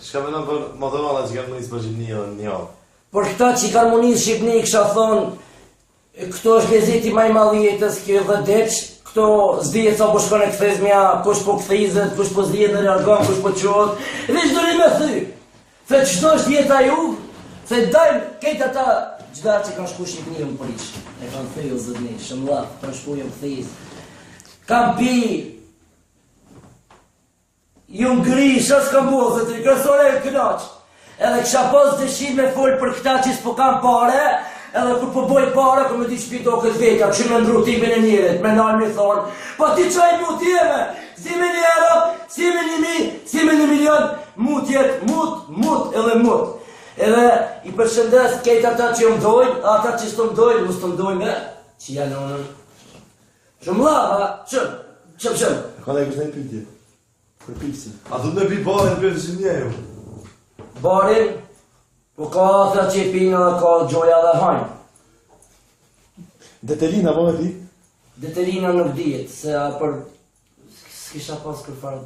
Shka me nëmë për Motorala që kanë mënisë për Shqipni dhe një javë? Por këta që kanë mënisë Shqipni, kësha thonë, këto është gazeti maj malë jetës, kjo dhe deq, këto zdijet sa po shkone këthezmja, kush po këthizet, kush po zdijet në reargan, kush po qot, dhe që dori me thy. Fe qëto është jeta ju, fe dajmë kejtë ata gjdarë që kanë shku Shqipni më prish. E kanë thy o zëdni, shëmlaf, kanë shku jë më këthiz. Kam pi, ju ngri, shas ka mua, zëtri, kërësore e kënaq. Edhe kësha pas dëshim me folë për këta që s'po kam pare, edhe kur po boj pare, kur me di shpito këtë vetja, këshu me ndru timin e njerit, me nalë me thonë, pa ti qaj mut jeme, si me një euro, si me 1.000, si me 1 milion, mut jetë, mut, edhe mut. Edhe i përshëndes kejtë ata që ju mdojnë, ata që s'to mdojnë, mu s'to mdojnë, që janë onën. Shumë lava, qëm. Ka ne kështë një pytje? Për pipsi. A du me pi barin për si një ju? Barin, po ka atra që i pinë dhe ka gjoja dhe hajnë. Deterina, po me pi? Deterina nuk dijet, se për... s'kisha pas për farë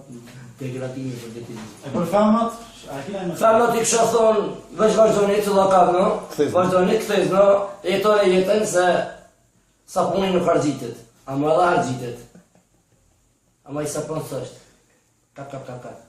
degradimi për deterina. E për femnat? Femnat i kësha thonë, veç vazhdojni të lakak, no? Vazhdojni këthez, no? Jetone jetën se sa puni nuk hargjitet, ama edhe hargjitet. Ama i sa punë sështë. Kap.